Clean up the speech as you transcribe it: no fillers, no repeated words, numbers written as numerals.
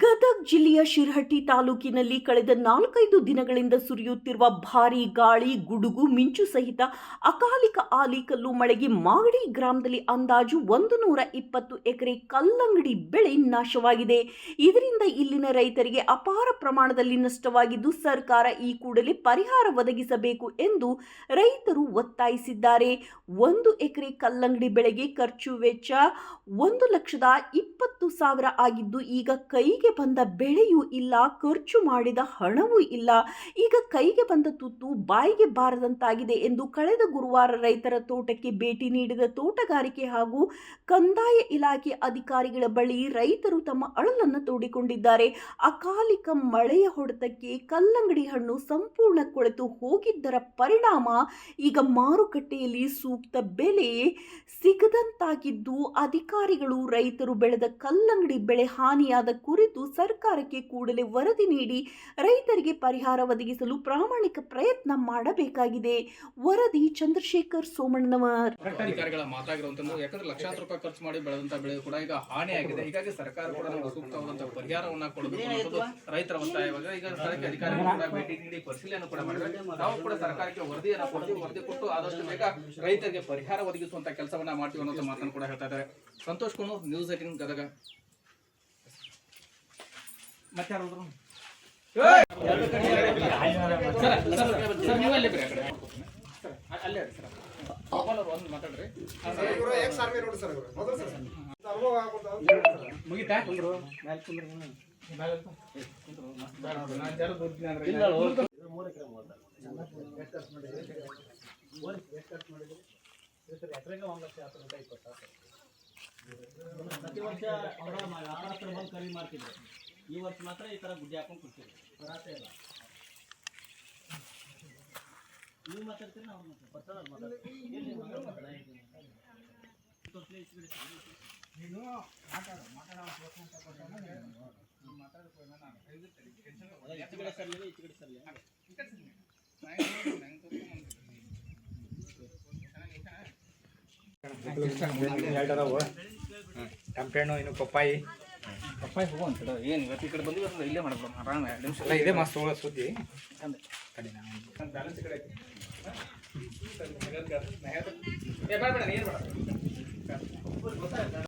ಗದಗ ಜಿಲ್ಲೆಯ ಶಿರಹಟ್ಟಿ ತಾಲೂಕಿನಲ್ಲಿ ಕಳೆದ 4-5 ದಿನಗಳಿಂದ ಸುರಿಯುತ್ತಿರುವ ಭಾರೀ ಗಾಳಿ, ಗುಡುಗು, ಮಿಂಚು ಸಹಿತ ಅಕಾಲಿಕ ಆಲಿಕಲ್ಲು ಮಳೆಗೆ ಮಾಗಡಿ ಗ್ರಾಮದಲ್ಲಿ ಅಂದಾಜು 120 ಎಕರೆ ಕಲ್ಲಂಗಡಿ ಬೆಳೆ ನಾಶವಾಗಿದೆ. ಇದರಿಂದ ಇಲ್ಲಿನ ರೈತರಿಗೆ ಅಪಾರ ಪ್ರಮಾಣದಲ್ಲಿ ನಷ್ಟವಾಗಿದ್ದು, ಸರ್ಕಾರ ಈ ಕೂಡಲೇ ಪರಿಹಾರ ಒದಗಿಸಬೇಕು ಎಂದು ರೈತರು ಒತ್ತಾಯಿಸಿದ್ದಾರೆ. 1 ಎಕರೆ ಕಲ್ಲಂಗಡಿ ಬೆಳೆಗೆ ಖರ್ಚು ವೆಚ್ಚ 1,20,000 ಆಗಿದ್ದು, ಈಗ ಕೈಗೆ ಬಂದ ಬೆಳೆಯೂ ಇಲ್ಲ, ಖರ್ಚು ಮಾಡಿದ ಹಣವೂ ಇಲ್ಲ. ಈಗ ಕೈಗೆ ಬಂದ ತುತ್ತು ಬಾಯಿಗೆ ಬಾರದಂತಾಗಿದೆ ಎಂದು ಕಳೆದ ಗುರುವಾರ ರೈತರ ತೋಟಕ್ಕೆ ಭೇಟಿ ನೀಡಿದ ತೋಟಗಾರಿಕೆ ಹಾಗೂ ಕಂದಾಯ ಇಲಾಖೆ ಅಧಿಕಾರಿಗಳ ಬಳಿ ರೈತರು ತಮ್ಮ ಅಳಲನ್ನು ತೋಡಿಕೊಂಡಿದ್ದಾರೆ. ಅಕಾಲಿಕ ಮಳೆಯ ಹೊಡೆತಕ್ಕೆ ಕಲ್ಲಂಗಡಿ ಹಣ್ಣು ಸಂಪೂರ್ಣ ಕೊಳೆತು ಹೋಗಿದ್ದರ ಪರಿಣಾಮ ಈಗ ಮಾರುಕಟ್ಟೆಯಲ್ಲಿ ಸೂಕ್ತ ಬೆಲೆ ಸಿಗದಂತಾಗಿದ್ದು, ಅಧಿಕಾರಿಗಳು ರೈತರು ಬೆಳೆದ ಕಲ್ಲಂಗಡಿ ಬೆಳೆ ಹಾನಿಯಾದ ಕುರಿತು ಸರ್ಕಾರಕ್ಕೆ ಕೂಡಲೇ ವರದಿ ನೀಡಿ ರೈತರಿಗೆ ಪರಿಹಾರ ಒದಗಿಸಲು ಪ್ರಾಮಾಣಿಕ ಪ್ರಯತ್ನ ಮಾಡಬೇಕಾಗಿದೆ. ವರದಿ ಚಂದ್ರಶೇಖರ್ ಸೋಮಣ್ಣನವರ್. ಅಧಿಕಾರಿಗಳ ಮಾತಾಗಿರುವಂತದ್ದು, ಯಾಕಂದ್ರೆ ಲಕ್ಷಾಂತರ ರೂಪಾಯಿ ಖರ್ಚು ಮಾಡಿ ಬೆಳೆದಂತ ಬೆಳೆ ಕೂಡ ಈಗ ಹಾನಿಯಾಗಿದೆ. ಹೀಗಾಗಿ ಸರ್ಕಾರ ಕೂಡ ನಮಗೆ ಸೂಕ್ತವಾದಂತಹ ಪರಿಹಾರವನ್ನ ಕೊಡಬೇಕು ಅನ್ನೋದು ರೈತರ ಒತ್ತಾಯವಾಗಿದೆ. ಈಗ ಸ್ಥಳಕ್ಕೆ ಅಧಿಕಾರಿಗಳು ಕೂಡ ಭೇಟಿ ನೀಡಿ ಪರಿಶೀಲನೆ ಕೂಡ ಮಾಡಿದ್ರೆ ನಾವು ಕೂಡ ಸರ್ಕಾರಕ್ಕೆ ವರದಿಯನ್ನು ಕೊಡ್ತೀವಿ. ವರದಿ ಕೊಟ್ಟು ಆದಷ್ಟು ಬೇಗ ರೈತರಿಗೆ ಪರಿಹಾರ ಒದಗಿಸುವಂತ ಕೆಲಸವನ್ನ ಮಾಡ್ತೀವಿ ಅನ್ನೋ ಮಾತನ್ನು ಕೂಡ ಹೇಳ್ತಾ ಇದ್ದಾರೆ. ಸಂತೋಷ್ ಕುನ್ನೂರ್, ನ್ಯೂಸ್ 18 ಗದಗ. ಮತ್ತೆ ಯಾರು ಅಲ್ಲೇ ಸರ್ ಒಂದು ಮಾತಾಡ್ರಿ. ಮುಗಿತಾ ಪ್ರತಿ ವರ್ಷ ಅವರ ವ್ಯಾಪಾರಸ್ಥರು ಬಂದು ಖರೀದಿ ಮಾಡ್ತಿದ್ರು. ಈ ವರ್ಷ ಮಾತ್ರ ಈ ಥರ ಗುಡ್ಡೆ ಹಾಕೊಂಡು ಕೊಡ್ತೀವಿ. ಬರಾತೆ ಇಲ್ಲ. ನೀವು ಮಾತಾಡ್ತೀರಿ, ನಾವು ಮಾತಾಡ್ತೀವಿ. ನೀನು ಈಚೆಗಡೆ ಸರ್ಲಿ, ಈಚೆಗಡೆ ಸರ್ಲಿ. ಟಂಪೇಣು, ಇನ್ನು ಪಪ್ಪಾಯಿ ಹೋಗುವಂತ ಏನು ಇವತ್ತು ಈ ಕಡೆ ಬಂದಿವತ್ತು ಇಲ್ಲೇ ಮಾಡ್ಬೋದು ಆರಾಮ 2 ನಿಮಿಷ. ಎಲ್ಲ ಇದೆ ಮಸ್ತ್ ಸುದ್ದಿ. ಬ್ಯಾಲೆನ್ಸ್ ಈ ಕಡೆ ಐತಿ.